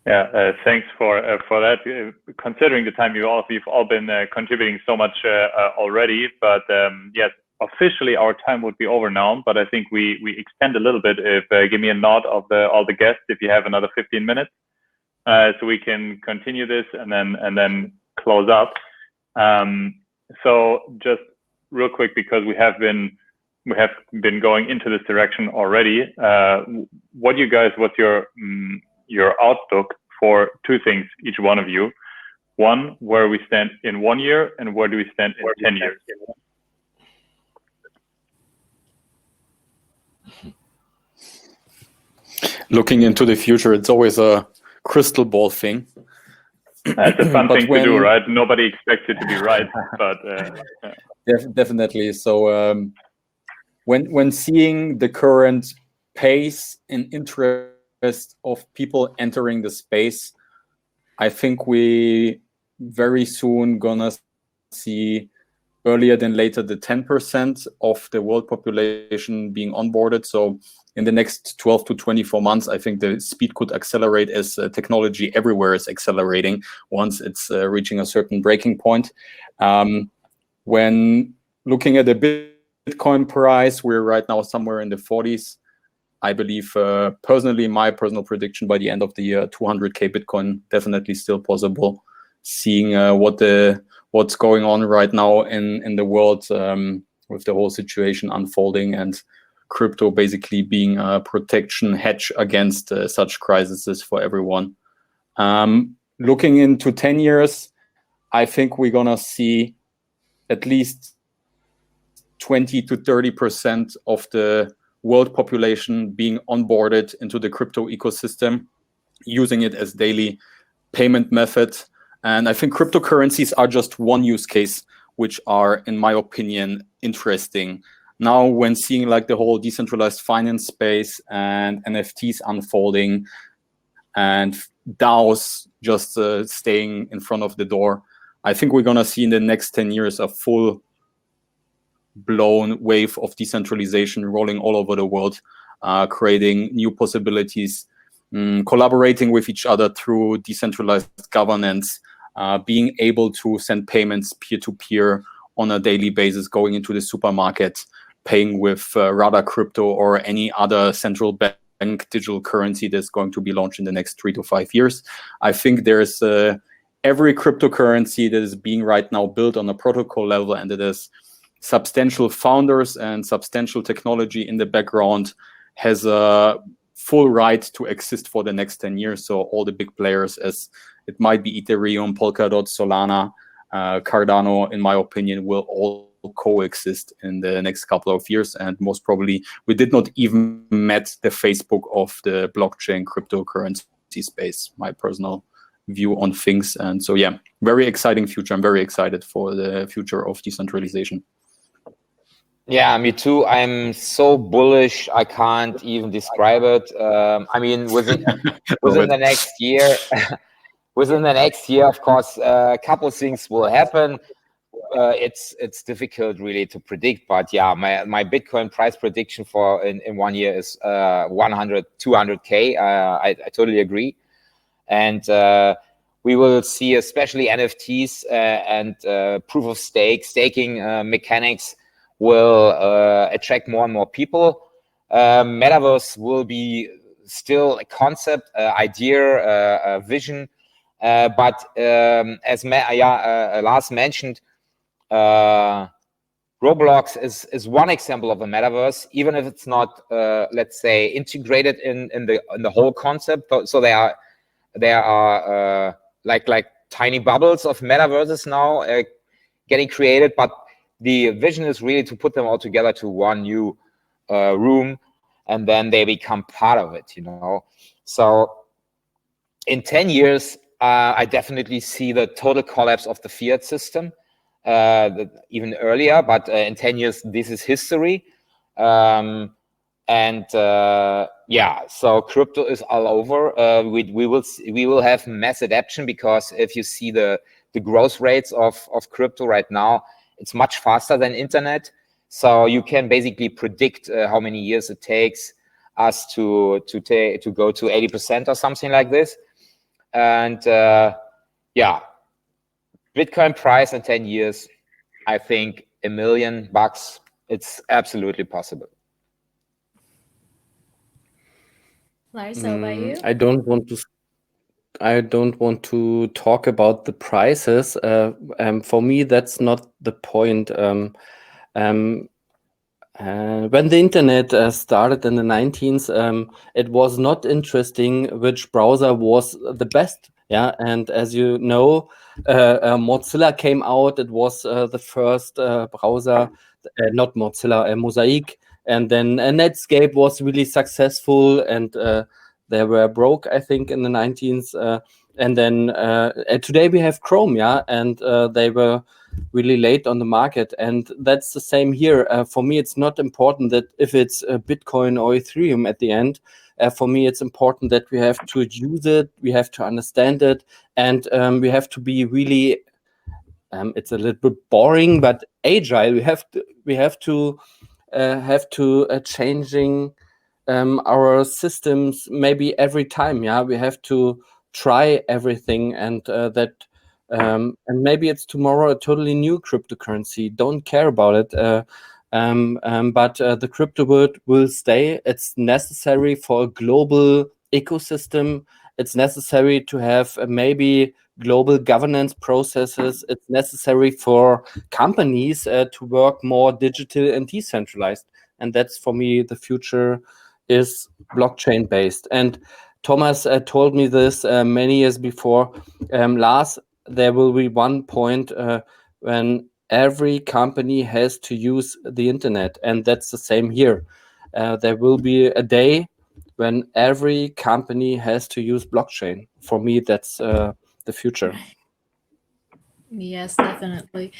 Thanks for that. Considering the time we've all been contributing so much already, but yes, officially our time would be over now. But I think we extend a little bit. If give me a nod of all the guests, if you have another 15 minutes, so we can continue this and then close up. So just real quick, because we have been going into this direction already. What's your outlook for two things, each one of you? One, where we stand in 1 year, and where do we stand in 10 years? Looking into the future, it's always a crystal ball thing. It's a fun thing to do, right? Nobody expects it to be right, but definitely. So when seeing the current pace and interest of people entering the space, I think we very soon gonna see earlier than later the 10% of the world population being onboarded. So in the next 12 to 24 months, I think the speed could accelerate as technology everywhere is accelerating once it's reaching a certain breaking point. When looking at the Bitcoin price, we're right now somewhere in the 40s. I believe, personally, my personal prediction by the end of the year, 200K Bitcoin definitely still possible. Seeing what's going on right now in the world with the whole situation unfolding, and crypto basically being a protection hedge against such crises for everyone. Looking into 10 years, I think we're gonna see at least 20 to 30% of the world population being onboarded into the crypto ecosystem, using it as daily payment method. And I think cryptocurrencies are just one use case, which are, in my opinion, interesting. Now, when seeing like the whole decentralized finance space and NFTs unfolding and DAOs just staying in front of the door, I think we're gonna see in the next 10 years a full blown wave of decentralization rolling all over the world, creating new possibilities, collaborating with each other through decentralized governance, being able to send payments peer-to-peer on a daily basis, going into the supermarket, paying with Rada crypto or any other central bank digital currency that's going to be launched in the next 3 to 5 years. I think there's every cryptocurrency that is being right now built on a protocol level, and it is substantial founders and substantial technology in the background, has a full right to exist for the next 10 years. So all the big players, as it might be Ethereum, Polkadot, Solana, Cardano, in my opinion, will all coexist in the next couple of years. And most probably, we did not even met the Facebook of the blockchain cryptocurrency space, my personal view on things. And so, yeah, very exciting future. I'm very excited for the future of decentralization. Yeah, me too. I'm so bullish, I can't even describe it. I mean, within the next year, of course, a couple of things will happen. It's difficult really to predict, but yeah, my Bitcoin price prediction for in 1 year is 100, 200K. I totally agree. And we will see especially NFTs and proof of staking mechanics will attract more and more people. Metaverse will be still a concept, idea, a vision, but as Lars mentioned, Roblox is one example of a metaverse, even if it's not, let's say, integrated in the whole concept. So there are like tiny bubbles of metaverses now getting created, but the vision is really to put them all together to one new room, and then they become part of it, you know. So in 10 years, I definitely see the total collapse of the fiat system, even earlier, but in 10 years, this is history. Yeah, so crypto is all over. We will have mass adoption, because if you see the growth rates of crypto right now, it's much faster than internet. So you can basically predict how many years it takes us to go to 80% or something like this. And yeah, Bitcoin price in 10 years, I think $1 million, it's absolutely possible. Lars, how about you? I don't want to talk about the prices. For me, that's not the point. When the internet started in the 19th, it was not interesting which browser was the best. Yeah, and as you know, Mozilla came out. It was the first browser, not Mozilla, Mosaic, and then Netscape was really successful, and they were broke, I think, in the 19th. And then today we have Chrome, yeah, and they were really late on the market. And that's the same here. For me, it's not important that if it's Bitcoin or Ethereum at the end. For me, it's important that we have to use it, we have to understand it, and we have to be really, it's a little bit boring, but agile. We have to changing our systems maybe every time. Yeah, we have to try everything, and and maybe it's tomorrow a totally new cryptocurrency. Don't care about it. But the crypto world will stay. It's necessary for a global ecosystem. It's necessary to have maybe global governance processes. It's necessary for companies to work more digital and decentralized. And that's, for me, the future is blockchain based. And Thomas told me this many years before. Lars, there will be one point when every company has to use the internet, and that's the same here. There will be a day when every company has to use blockchain. For me, that's the future. Yes, definitely.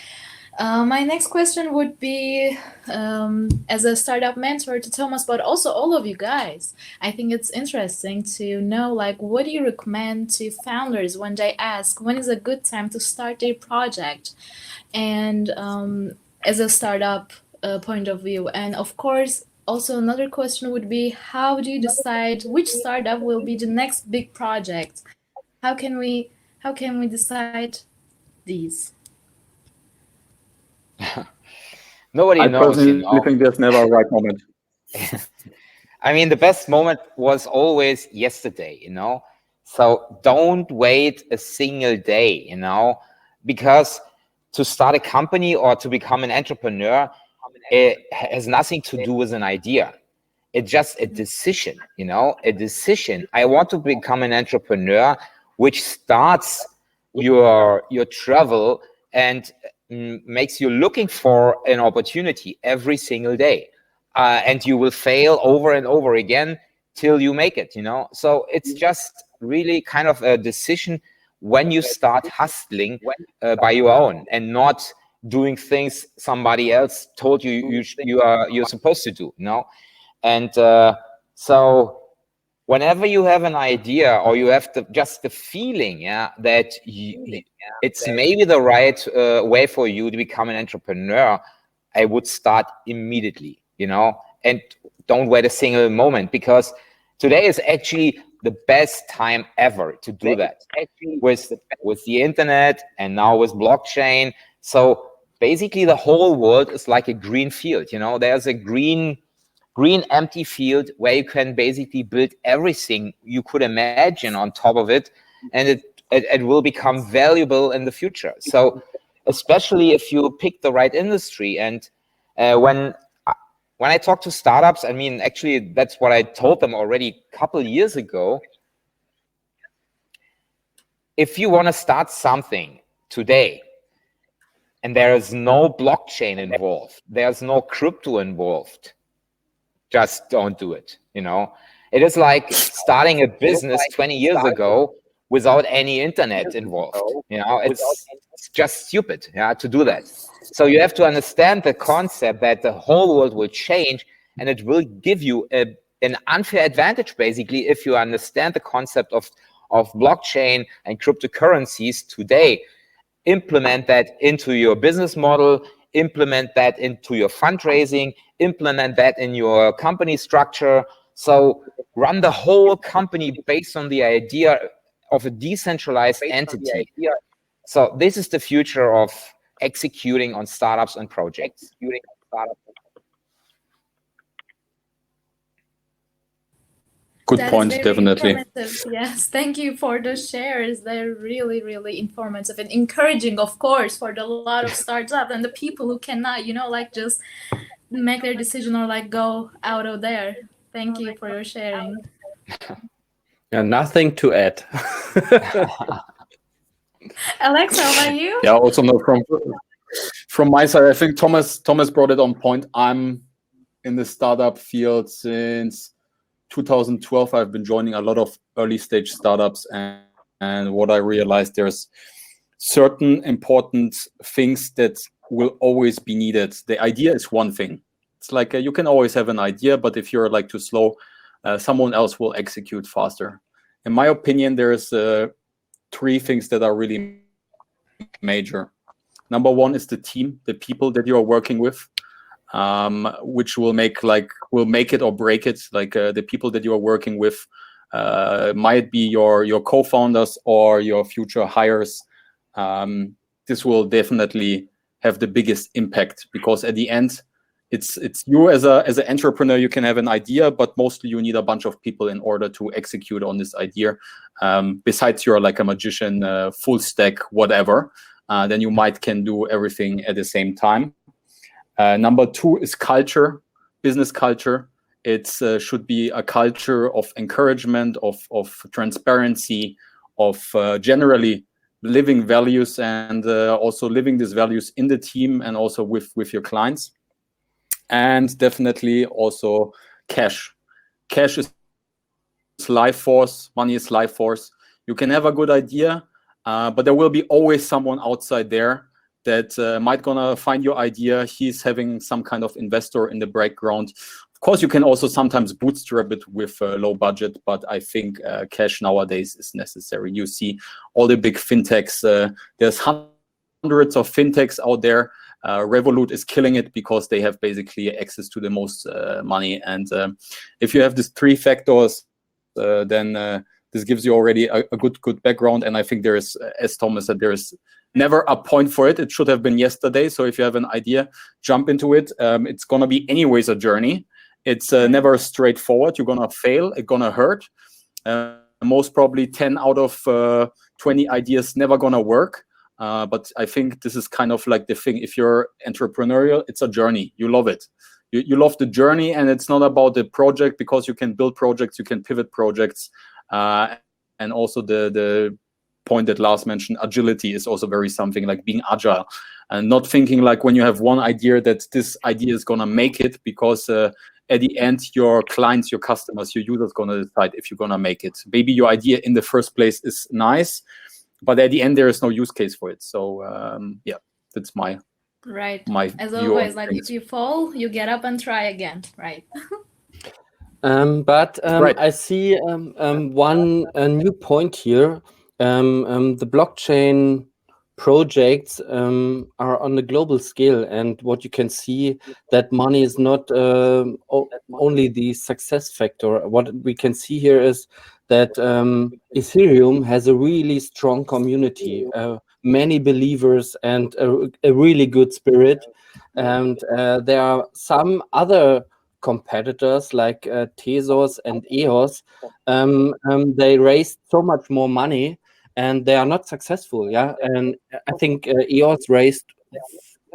My next question would be, as a startup mentor to Thomas, but also all of you guys, I think it's interesting to know, like, what do you recommend to founders when they ask when is a good time to start their project? And as a startup point of view. And of course, also another question would be, how do you decide which startup will be the next big project? How can we decide these? Nobody I knows. personally think there's never a right moment. I mean, the best moment was always yesterday, So don't wait a single day, because to start a company or to become an entrepreneur, it has nothing to do with an idea. It's just a decision, a decision. I want to become an entrepreneur, which starts your travel and makes you looking for an opportunity every single day. And you will fail over and over again till you make it, So it's just really kind of a decision when you start hustling by your own and not doing things somebody else told you're supposed to do, And so whenever you have an idea or you have just the feeling, that it's maybe the right way for you to become an entrepreneur, I would start immediately, and don't wait a single moment, because today is actually the best time ever to do that with the internet and now with blockchain. So basically the whole world is like a green field, there's a green empty field where you can basically build everything you could imagine on top of it, and it will become valuable in the future. So especially if you pick the right industry. And when I talk to startups, I mean, actually, that's what I told them already a couple of years ago. If you want to start something today and there is no blockchain involved, there's no crypto involved, just don't do it. It is like starting a business 20 years ago without any internet involved. It's just stupid to do that. So you have to understand the concept that the whole world will change, and it will give you an unfair advantage, basically, if you understand the concept of blockchain and cryptocurrencies today. Implement that into your business model, implement that into your fundraising, implement that in your company structure. So run the whole company based on the idea of a decentralized entity. So this is the future of executing on startups and projects. Good point, definitely. Yes, thank you for the shares. They're really, really informative and encouraging, of course, for the lot of startups and the people who cannot, just make their decision or go out of there. Thank you for your sharing. Yeah, nothing to add. Alex, how about you? Yeah, also no, from my side, I think Thomas brought it on point. I'm in the startup field since 2012. I've been joining a lot of early stage startups, and what I realized, there's certain important things that will always be needed. The idea is one thing. It's like you can always have an idea, but if you're like too slow, someone else will execute faster. In my opinion, there's 3 things that are really major. Number one is the team, the people that you are working with, which will make it or break it. Like the people that you are working with might be your co-founders or your future hires. This will definitely have the biggest impact, because at the end, it's you as an entrepreneur. You can have an idea, but mostly you need a bunch of people in order to execute on this idea. Besides you're like a magician, full stack, whatever, then you can do everything at the same time. Number 2 is culture, business culture. It should be a culture of encouragement, of transparency, of generally living values, and also living these values in the team and also with your clients. And definitely also cash. Cash is life force. Money is life force. You can have a good idea, but there will be always someone outside there that might gonna find your idea. He's having some kind of investor in the background. Of course, you can also sometimes bootstrap it with low budget, but I think cash nowadays is necessary. You see all the big fintechs. There's hundreds of fintechs out there. Revolut is killing it because they have basically access to the most money. And if you have these 3 factors, then this gives you already a good background. And I think there is, as Thomas said, there is never a point for it. It should have been yesterday. So if you have an idea, jump into it. It's going to be anyways a journey. It's never straightforward. You're going to fail. It's going to hurt. Most probably 10 out of 20 ideas never going to work. But I think this is kind of like the thing. If you're entrepreneurial, it's a journey. You love it. You love the journey, and it's not about the project, because you can build projects, you can pivot projects. And also the point that Lars mentioned, agility is also very something, like being agile and not thinking like when you have one idea that this idea is going to make it, because at the end, your clients, your customers, your users going to decide if you're going to make it. Maybe your idea in the first place is nice, but at the end, there is no use case for it. So yeah, that's my As view always, on like things. if you fall, you get up and try again, right? But Right. I see one new point here. The blockchain projects are on a global scale, and what you can see, that money is not only the success factor. What we can see here is that Ethereum has a really strong community, many believers, and a really good spirit. And there are some other competitors like Tezos and EOS. They raised so much more money, and they are not successful. Yeah, and I think EOS raised,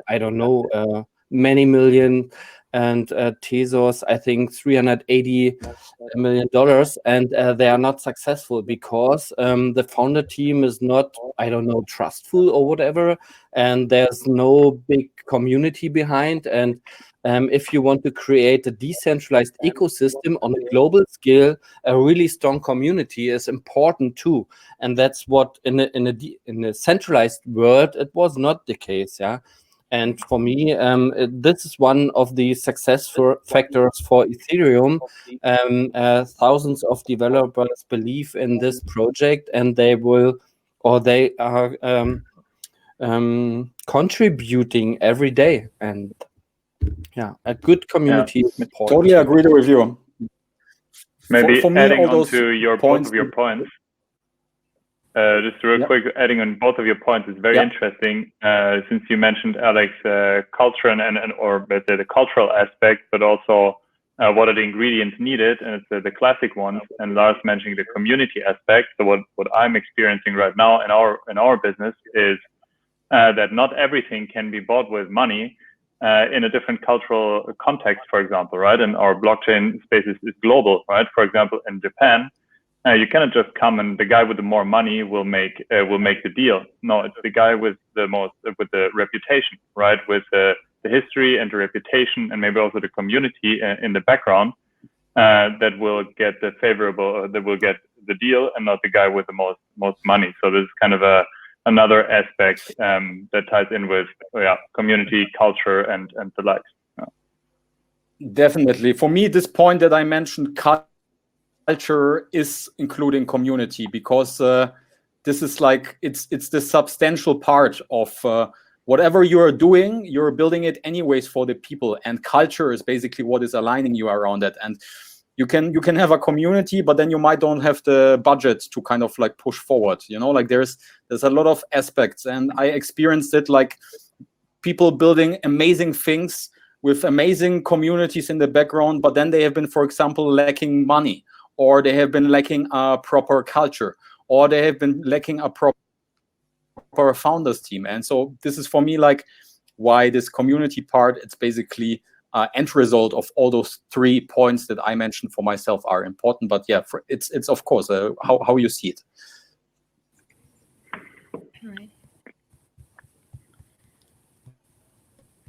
I don't know, many million, and Tezos, I think $380 million, and they are not successful because the founder team is not, I don't know, trustful or whatever, and there's no big community behind. And if you want to create a decentralized ecosystem on a global scale, a really strong community is important too. And that's what in a centralized world, it was not the case. Yeah. And for me, this is one of the success factors for Ethereum. Thousands of developers believe in this project, and they are contributing every day. And yeah, a good community. Yeah. Totally agree with you. Maybe for me, adding all on those to both of your points. Just real quick, adding on both of your points is very interesting. Since you mentioned, Alex, culture and or let's say the cultural aspect, but also what are the ingredients needed, and it's the classic ones. And Lars mentioning the community aspect. So what I'm experiencing right now in our business is that not everything can be bought with money in a different cultural context, for example, right? And our blockchain space is global, right? For example, in Japan, you cannot just come and the guy with the more money will make the deal. No, it's the guy with the reputation, right? With the history and the reputation, and maybe also the community in the background that will get the favorable, that will get the deal, and not the guy with the most money. So this is kind of another aspect that ties in with community, culture, and the likes. Definitely. For me, this point that I mentioned, culture is including community, because this is like, it's the substantial part of whatever you are doing. You're building it anyways for the people, and culture is basically what is aligning you around it. And you can have a community, but then you might don't have the budget to kind of like push forward, you know, like there's a lot of aspects, and I experienced it, like people building amazing things with amazing communities in the background, but then they have been, for example, lacking money, or they have been lacking a proper culture, or they have been lacking a proper founders team. And so this is for me like why this community part, it's basically end result of all those 3 points that I mentioned for myself are important. But yeah, it's of course how you see it. Right.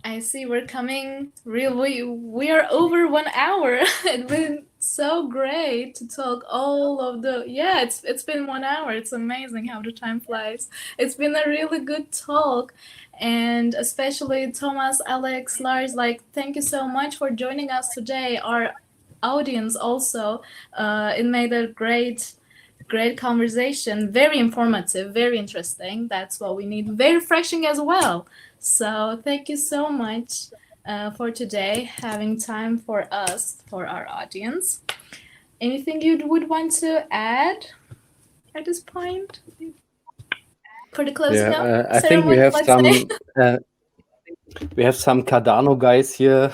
I see we're coming we are over 1 hour. It's been so great to talk all of the it's been 1 hour. It's amazing how the time flies. It's been a really good talk, and especially Thomas, Alex, Lars, like thank you so much for joining us today. Our audience also, it made a great conversation, very informative, very interesting. That's what we need, very refreshing as well. So thank you so much for today, having time for us, for our audience. Anything you would want to add at this point for the closing up? I think we have some Cardano guys here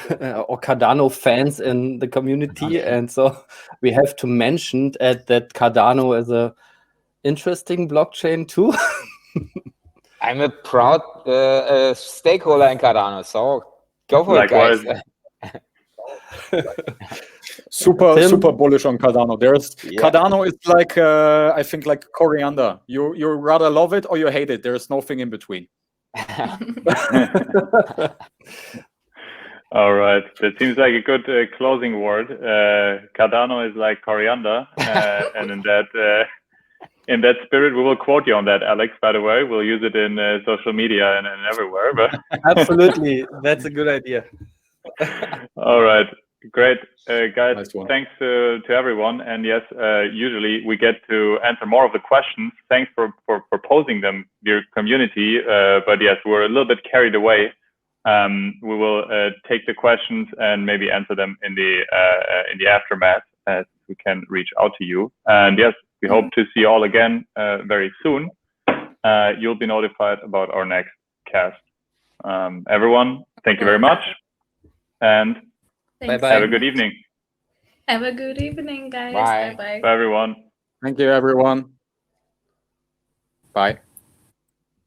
or Cardano fans in the community, and so we have to mention that Cardano is a interesting blockchain too. I'm a proud stakeholder in Cardano, so go for it, guys. Super bullish on Cardano. Cardano is like I think like coriander. You rather love it or you hate it. There's nothing in between. All right, that seems like a good closing word. Cardano is like coriander, and in that spirit, we will quote you on that, Alex. By the way, we'll use it in social media and everywhere. But absolutely, that's a good idea. All right, great, guys. Nice one. Thanks to everyone. And yes, usually we get to answer more of the questions. Thanks for posing them, dear community. But yes, we're a little bit carried away. We will take the questions and maybe answer them in the aftermath, as we can reach out to you. And yes, we hope to see you all again very soon. You'll be notified about our next cast. Everyone, thank you very much. And bye-bye. Have a good evening. Have a good evening, guys. Bye. Bye-bye. Bye, everyone. Thank you, everyone. Bye.